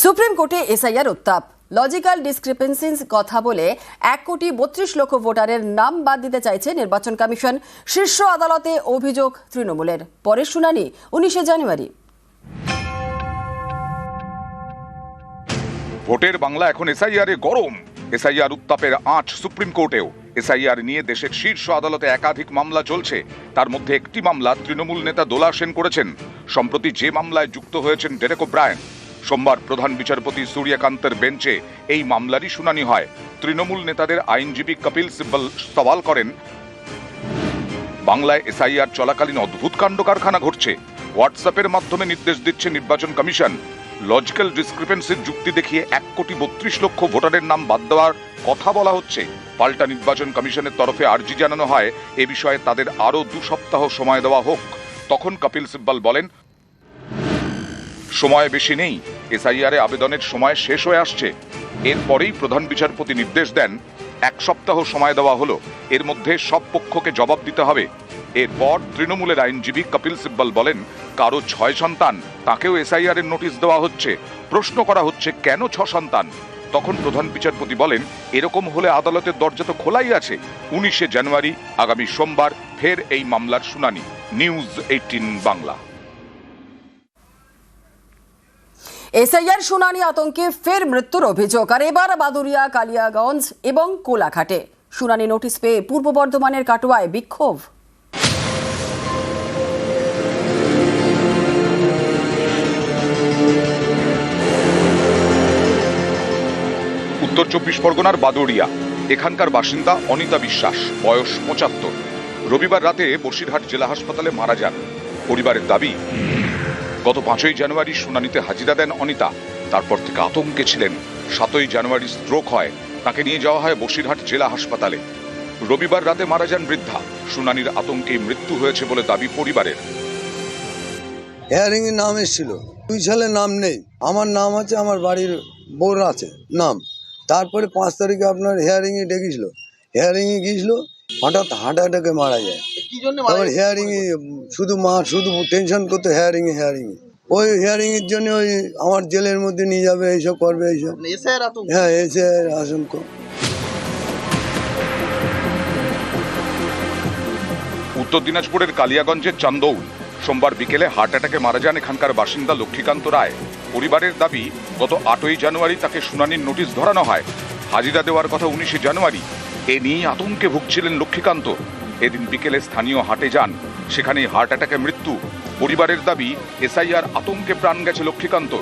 Supreme কোর্টে SIR উত্তাপ। Logical discrepancies কথা বলে 1,32,00,000 ভোটারের নাম বাদ দিতে চাইছে নির্বাচন কমিশন। শীর্ষ আদালতে অভিযোগ তৃণমূলের। পরের শুনানি 19 জানুয়ারি। ভোটের বাংলা এখন এসআইআর এ গরম। এসআইআর উত্তাপের আঁচ সুপ্রিম কোর্টেও। এসআইআর নিয়ে দেশের শীর্ষ আদালতে একাধিক মামলা চলছে। তার মধ্যে একটি মামলা তৃণমূল নেতা দোলা সেন করেছেন। সম্প্রতি যে মামলায় যুক্ত হয়েছেন ডেরেক ওব্রায়েন। সোমবার প্রধান বিচারপতি সূর্যকান্তের বেঞ্চে এই মামলারই শুনানি হয়। তৃণমূল নেতাদের আইনজীবী কপিল সিব্বল সওয়াল করেন, বাংলায় এসআইআর চলাকালীন অদ্ভুত কাণ্ড কারখানা ঘটছে। হোয়াটসঅ্যাপের মাধ্যমে নির্দেশ দিচ্ছে নির্বাচন কমিশন। লজিক্যাল ডিসক্রিপেন্সির যুক্তি দেখিয়ে 1,32,00,000 ভোটারের নাম বাদ দেওয়ার কথা বলা হচ্ছে। পাল্টা নির্বাচন কমিশনের তরফে আর্জি জানানো হয় এ বিষয়ে তাদের আরও 2 সপ্তাহ সময় দেওয়া হোক। তখন কপিল সিব্বল বলেন, সময় বেশি নেই, এসআইআর আবেদনের সময় শেষ হয়ে আসছে। এরপরেই প্রধান বিচারপতি নির্দেশ দেন 1 সপ্তাহ সময় দেওয়া হলো, এর মধ্যে সব পক্ষকে জবাব দিতে হবে। এরপর তৃণমূলের আইনজীবী কপিল সিব্বল বলেন, কারো 6 সন্তান, তাকেও এসআইআর এর নোটিশ দেওয়া হচ্ছে। প্রশ্ন করা হচ্ছে কেন 6 সন্তান। তখন প্রধান বিচারপতি বলেন, এরকম হলে আদালতের দরজা তো খোলাই আছে। 19 জানুয়ারি আগামী সোমবার ফের এই মামলার শুনানি। নিউজ 18 বাংলা। এসআইআর শুনানি আতঙ্কে ফের মৃত্যুর অভিযোগ। আর এবার বাদুরিয়া, কালিয়াগঞ্জ এবং কোলাঘাটে শুনানি নোটিশ পেয়ে পূর্ব বর্ধমানের কাটোয়ায় বিক্ষোভ। উত্তর 24 পরগনার বাদুরিয়া। এখানকার বাসিন্দা অনিতা বিশ্বাস, বয়স 75। রবিবার রাতে বসিরহাট জেলা হাসপাতালে মারা যান। পরিবারের দাবি, গত 5 জানুয়ারি শুনানিতে হাজিরা দেন অনিতা। তারপর থেকে আতঙ্কে ছিলেন। 7 জানুয়ারি স্ট্রোক হয়, তাকে নিয়ে যাওয়া হয় বসিরহাট জেলা হাসপাতালে। রবিবার রাতে মারা যান বৃদ্ধা। শুনানির আতঙ্কে মৃত্যু হয়েছে বলে দাবি পরিবারের। হিয়ারিং এর নাম এসেছিল, 2 ছেলের নাম নেই। আমার নাম আছে, আমার বাড়ির বোর আছে নাম। তারপরে 5 তারিখে আপনার হিয়ারিং এ ডেকেছিল। হিয়ারিং এ গিয়েছিল, হঠাৎ হার্ট অ্যাটাকে মারা যায়। তারপর হিয়ারিং এ শুধু টেনশন করতো হিয়ারিং এ। ওই হিয়ারিং এর জন্য ওই আমার জেলের মধ্যে নিয়ে যাবে, এইসব করবে, এইসব। হ্যাঁ, এসে আশঙ্কা। উত্তর দিনাজপুরের কালিয়াগঞ্জের চান্দৌল। সোমবার বিকেলে হার্ট অ্যাটাকে মারা যান এখানকার বাসিন্দা লক্ষ্মীকান্ত রায়। পরিবারের দাবি, গত 8 জানুয়ারি তাকে শুনানির নোটিশ ধরানো হয়। হাজিরা দেওয়ার কথা 19 জানুয়ারি। এ নিয়ে আতঙ্কে ভুগছিলেন লক্ষ্মীকান্ত। এদিন বিকেলে স্থানীয় হাটে যান, সেখানেই হার্ট অ্যাটাকে মৃত্যু। পরিবারের দাবি, এসআইআর আতঙ্কে প্রাণ গেছে লক্ষ্মীকান্ত।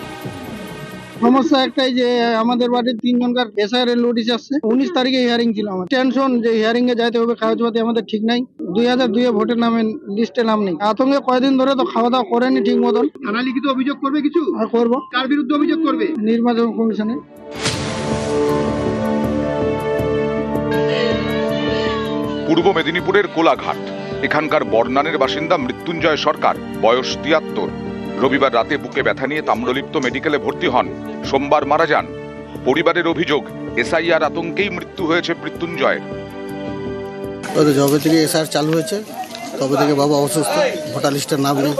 সমস্যা একটাই যে আমাদের বাড়ির 3 জনকার এসআইআর এর নোটিশ আসছে। 19 তারিখে হিয়ারিং ছিল। আমার টেনশন যে হিয়ারিং এ যাইতে হবে, কাগজপাতি আমাদের ঠিক নাই। 2002 ভোটের নামে লিস্টে নাম নেই। আতঙ্কে কয়েকদিন ধরে তো খাওয়া দাওয়া করেনি ঠিক মতন। থানা লিখিত অভিযোগ করবে কিছু? আর করবো। কার বিরুদ্ধে অভিযোগ করবে? নির্বাচন কমিশনে। পূর্ব মেদিনীপুরের কোলাঘাট। এখানকার বর্নানের বাসিন্দা মৃত্যুঞ্জয় সরকার, বয়স 73। রবিবার রাতে বুকে ব্যথা নিয়ে তাম্রলিপ্ত মেডিকেলে ভর্তি হন। সোমবার মারা যান। পরিবারের অভিযোগ, এসআইআর আতঙ্কেই মৃত্যু হয়েছে মৃত্যুঞ্জয়ের। যবে থেকে এসআইআর চালু হয়েছে তবে থেকে বাবা অসুস্থ, ভোটার লিস্টের নাম নেই।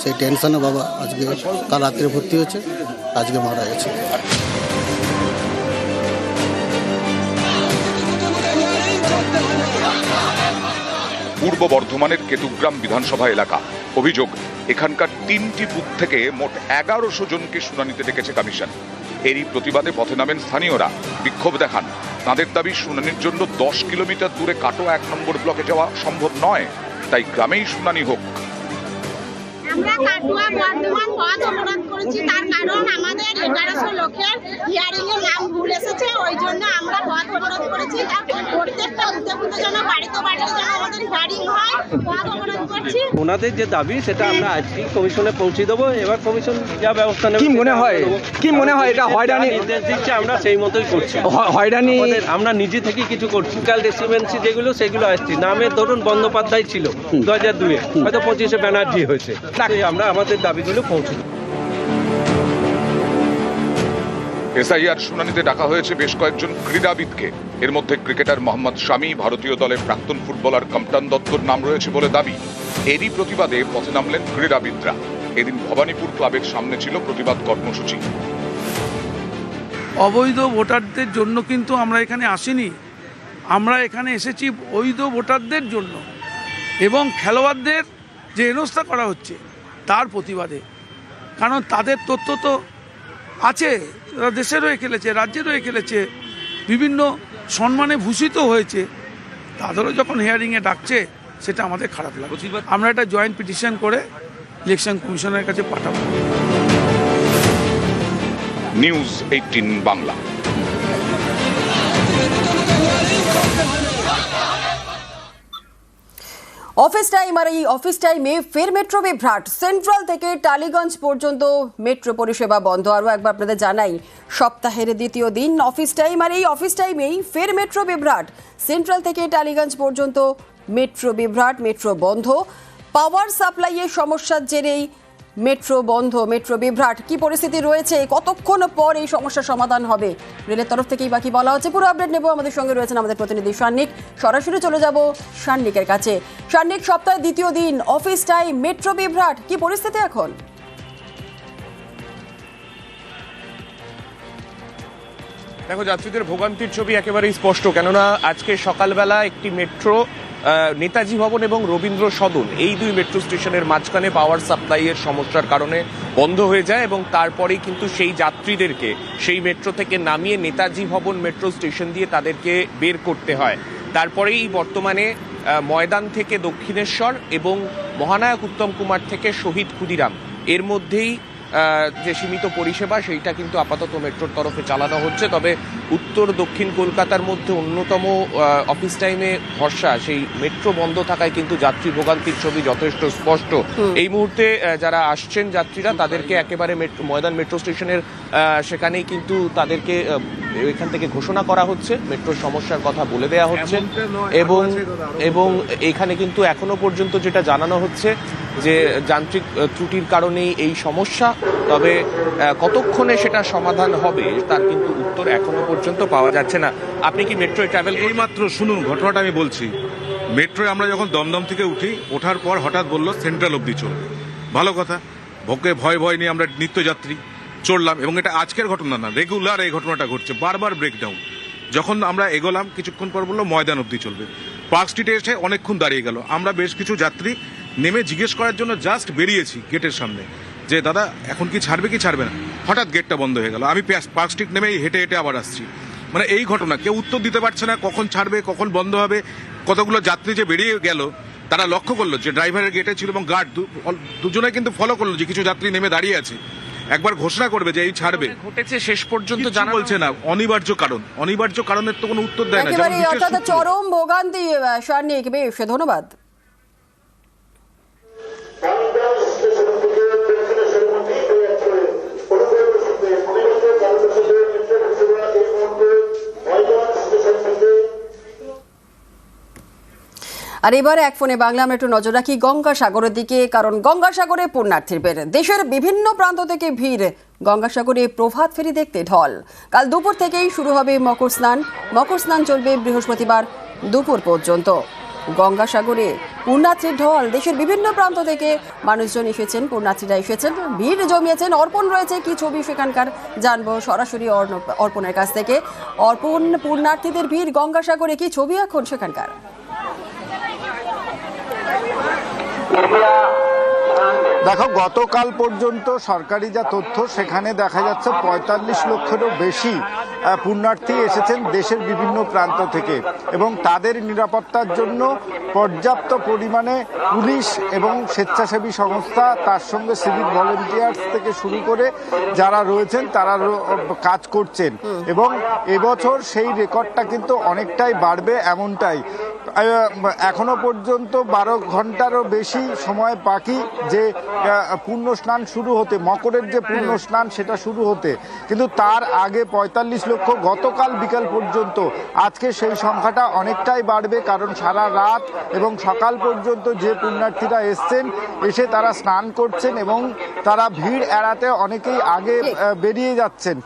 সেই টেনশনে বাবা আজকে কাল রাত্রে ভর্তি হয়েছে, আজকে মারা গেছে। পূর্ব বর্ধমানের কেতুগ্রাম বিধানসভা এলাকা। অভিযোগ, এখানকার 3টি বুথ থেকে মোট 1100 জনকে শুনানিতে ডেকেছে কমিশন। এরই প্রতিবাদে পথে নামেন স্থানীয়রা, বিক্ষোভ দেখান। তাদের দাবি, শুনানির জন্য 10 কিলোমিটার দূরে কাটোয়া 1 নম্বর ব্লকে যাওয়া সম্ভব নয়, তাই গ্রামেই শুনানি হোক। আমরা কাটোয়া বর্ধমান পথ অবরোধ করেছি, তার কারণ আমাদের 1100 লোকের হিয়ারিং এর নাম ভুল এসেছে। ওই জন্য আমরা পথ অবরোধ করেছি। প্রত্যেকটা বুথে যেন বাড়িতে যেন আমাদের হিয়ারিং হয়, পথ অবরোধ করছি। ওনাদের যে দাবি সেটা আমরা আজকে কমিশনে পৌঁছে দেবো। এবার কমিশন যা ব্যবস্থা নেবে। কি মনে হয় এটা হয়রানি নির্দেশ দিচ্ছে, আমরা সেই মতোই করছি। হয়রানি আমরা নিজে থেকে কিছু করছি। কাল ডিসক্রিপেন্সি যেগুলো সেগুলো আসছি। নামের ধরুন বন্দ্যোপাধ্যায় ছিল 2002, হয়তো 25-এ ব্যানার্জি হয়েছে। আমরা আমাদের দাবিগুলো পৌঁছে দেব। এসআইআর শুনানিতে ডাকা হয়েছে বেশ কয়েকজন ক্রীড়াবিদকে। এর মধ্যে ক্রিকেটার মোহাম্মদ শামি, ভারতীয় দলের প্রাক্তন ফুটবলার কম্পটন দত্তর নাম রয়েছে বলে দাবি। এরই প্রতিবাদে পথে নামলেন ক্রীড়াবিদরা। এদিন ভবানীপুর ক্লাবের সামনে ছিল প্রতিবাদ কর্মসূচি। অবৈধ ভোটারদের জন্য কিন্তু আমরা এখানে আসিনি, আমরা এখানে এসেছি বৈধ ভোটারদের জন্য এবং খেলোয়াড়দের যে হেনস্থা করা হচ্ছে তার প্রতিবাদে। কারণ তাদের তথ্য তো আছে, তারা দেশের হয়ে খেলেছে, রাজ্যের হয়ে খেলেছে, বিভিন্ন সম্মানে ভূষিত হয়েছে, তাদেরও যখন হিয়ারিংয়ে ডাকছে সেটা আমাদের খারাপ লাগে। আমরা একটা জয়েন্ট পিটিশন করে ইলেকশন কমিশনের কাছে পাঠাবো। নিউজ 18 বাংলা। অফিস টাইম আর এই অফিস টাইমে ফের মেট্রো বিভ্রাট। সেন্ট্রাল থেকে টালিগঞ্জ পর্যন্ত মেট্রো পরিষেবা বন্ধ। আরও একবার আপনাদের জানাই, সপ্তাহের দ্বিতীয় দিন অফিস টাইম আর এই অফিস টাইমেই ফের মেট্রো বিভ্রাট। সেন্ট্রাল থেকে টালিগঞ্জ পর্যন্ত মেট্রো বিভ্রাট, মেট্রো বন্ধ। পাওয়ার সাপ্লাইয়ের সমস্যার জেরেই মেট্রো বন্ধ, মেট্রো বিভ্রাট। কি পরিস্থিতি রয়েছে, কতক্ষণ পর এই সমস্যার সমাধান হবে, রেলের তরফ থেকেই বাকি বলা হচ্ছে। পুরো আপডেট নেব। আমাদের সঙ্গে রয়েছেন আমাদের প্রতিনিধি সান্নিক। সরাসরি চলে যাব সান্নিকের কাছে। সান্নিক, সপ্তাহের দ্বিতীয় দিন অফিস টাইম, মেট্রো বিভ্রাট, কি পরিস্থিতি এখন? দেখো, যাত্রীদের ভোগান্তির ছবি একেবারেই স্পষ্ট, কেননা আজকে সকালবেলা একটি মেট্রো নেতাজি ভবন এবং রবীন্দ্র সদন, এই দুই মেট্রো স্টেশনের মাঝখানে পাওয়ার সাপ্লাইয়ের সমস্যার কারণে বন্ধ হয়ে যায় এবং তারপরেই কিন্তু সেই যাত্রীদেরকে সেই মেট্রো থেকে নামিয়ে নেতাজি ভবন মেট্রো স্টেশন দিয়ে তাদেরকে বের করতে হয়। তারপরেই বর্তমানে ময়দান থেকে দক্ষিণেশ্বর এবং মহানায়ক উত্তম কুমার থেকে শহীদ ক্ষুদিরাম, এর মধ্যেই যে সীমিত পরিষেবা সেইটা কিন্তু আপাতত মেট্রোর তরফে চালানো হচ্ছে। তবে উত্তর দক্ষিণ কলকাতার মধ্যে অন্যতম অফিস টাইমে ভরসা সেই মেট্রো বন্ধ থাকায় কিন্তু যাত্রী ভোগান্তির ছবি যথেষ্ট স্পষ্ট। এই মুহূর্তে যারা আসছেন যাত্রীরা, তাদেরকে একেবারে ময়দান মেট্রো স্টেশনের সেখানেই কিন্তু তাদেরকে এখান থেকে ঘোষণা করা হচ্ছে, মেট্রোর সমস্যার কথা বলে দেওয়া হচ্ছে এবং এখানে কিন্তু এখনো পর্যন্ত যেটা জানানো হচ্ছে যে যান্ত্রিক ত্রুটির কারণেই এই সমস্যা। তবে কতক্ষণে সেটা সমাধান হবে তার কিন্তু উত্তর এখনো পর্যন্ত পাওয়া যাচ্ছে না। আপনি কি মেট্রোয় ট্রাভেল? এই মাত্র শুনুন ঘটনাটা আমি বলছি। মেট্রোয় আমরা যখন দমদম থেকে উঠি, ওঠার পর হঠাৎ বললো সেন্ট্রাল অবধি চলবে। ভালো কথা, ভয় নিয়ে আমরা নিত্যযাত্রী চড়লাম এবং এটা আজকের ঘটনা না, রেগুলার এই ঘটনাটা ঘটছে, বারবার ব্রেকডাউন। যখন আমরা এগোলাম কিছুক্ষণ পর বললো ময়দান অবধি চলবে। পার্ক স্ট্রিটে এসে অনেকক্ষণ দাঁড়িয়ে গেল। আমরা বেশ কিছু যাত্রী নেমে জিজ্ঞেস করার জন্য জাস্ট বেরিয়েছি গেটের সামনে যে দাদা এখন কি ছাড়বে না, হঠাৎ গেটটা বন্ধ হয়ে গেল। আমি পার্ক স্ট্রিট নেমে হেঁটে আবার আসছি। মানে এই ঘটনা, কেউ উত্তর দিতে পারছে না কখন ছাড়বে, কখন বন্ধ হবে। কতগুলো যাত্রী যে বেরিয়ে গেল, তারা লক্ষ্য করলো যে ড্রাইভারের গেটে ছিল এবং গার্ড দুজনে কিন্তু ফলো করলো যে কিছু যাত্রী নেমে দাঁড়িয়ে আছে, একবার ঘোষণা করবে যে এই ছাড়বে। ঘটেছে শেষ পর্যন্ত জানা বলছে না, অনিবার্য কারণের তো কোনো উত্তর দেয় না। অর্থাৎ চরম ভোগান্তি। সান্নিক, বেশ ধন্যবাদ। আর এবারে এক ফোনে বাংলা আমরা একটু নজর রাখি গঙ্গাসাগরের দিকে, কারণ গঙ্গাসাগরে পুণ্যার্থীর ভিড়। দেশের বিভিন্ন প্রান্ত থেকে ভিড় গঙ্গাসাগরে প্রভাত ফেরি দেখতে ঢল। কাল দুপুর থেকেই শুরু হবে মকর স্নান চলবে বৃহস্পতিবার দুপুর পর্যন্ত। গঙ্গাসাগরে পুণ্যার্থীর ঢল, দেশের বিভিন্ন প্রান্ত থেকে মানুষজন এসেছেন, পুণ্যার্থীরা এসেছেন, ভিড় জমিয়েছেন। অর্পণ রয়েছে কি ছবি সেখানকার জানবো সরাসরি অর্পণের কাছ থেকে। অর্পণ, পুণ্যার্থীদের ভিড় গঙ্গাসাগরে, কি ছবি এখন সেখানকার? দেখো, গতকাল পর্যন্ত সরকারি যা তথ্য সেখানে দেখা যাচ্ছে ৪৫ লক্ষেরও বেশি পুণ্যার্থী এসেছেন দেশের বিভিন্ন প্রান্ত থেকে এবং তাদের নিরাপত্তার জন্য পর্যাপ্ত পরিমাণে পুলিশ এবং স্বেচ্ছাসেবী সংস্থা, তার সঙ্গে সিভিক ভলেন্টিয়ার্স থেকে শুরু করে যারা রয়েছেন তারা কাজ করছেন এবং এবছর সেই রেকর্ডটা কিন্তু অনেকটাই বাড়বে এমনটাই। এখনো পর্যন্ত ১২ ঘন্টারও বেশি সময় বাকি যে পূর্ণ স্নান শুরু হতে, মকরের যে পূর্ণ স্নান সেটা শুরু হতে, কিন্তু তার আগে ৪৫ লক্ষ গতকাল বিকাল পর্যন্ত। আজকে সেই সংখ্যাটা অনেকটাই বাড়বে, কারণ সারা রাত এবং সকাল পর্যন্ত যে পুণ্যার্থীরা এসছেন, এসে তারা স্নান করছেন এবং তারা ভিড় এড়াতে অনেকেই আগে বেরিয়ে যাচ্ছেন।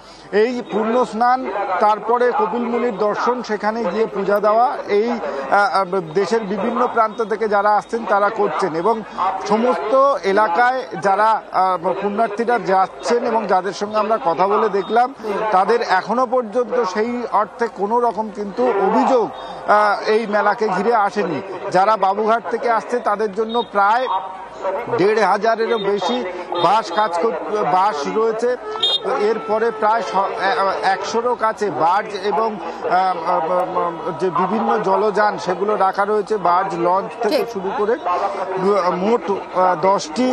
এই পূর্ণ স্নান, তারপরে কপিল মুনির দর্শন, সেখানে গিয়ে পূজা দেওয়া, এই দেশের বিভিন্ন প্রান্ত থেকে যারা আসছেন তারা করছেন এবং সমস্ত এলাকায় যারা পুণ্যার্থীরা যাচ্ছেন এবং যাদের সঙ্গে আমরা কথা বলে দেখলাম তাদের এখনো পর্যন্ত সেই অর্থে কোনো রকম কিন্তু অভিযোগ এই মেলাকে ঘিরে আসেনি। যারা বাবুঘাট থেকে আসছে তাদের জন্য প্রায় ১,৫০০-এরও বেশি বাস রয়েছে। এরপরে প্রায় ১০০-রও কাছে বার্জ এবং যে বিভিন্ন জলযান সেগুলো রাখা রয়েছে, বার্জ লঞ্চ থেকে শুরু করে মোট 10টি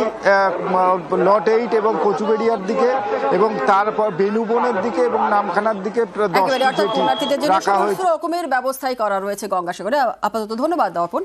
লট 8 এবং কচুবেড়িয়ার দিকে এবং তারপর বেনুবনের দিকে এবং নামখানার দিকে 10টি জেটি রাখা হয়েছে। রকমের ব্যবস্থাই করা রয়েছে গঙ্গাসাগরে। আপাতত ধন্যবাদ অর্পণ।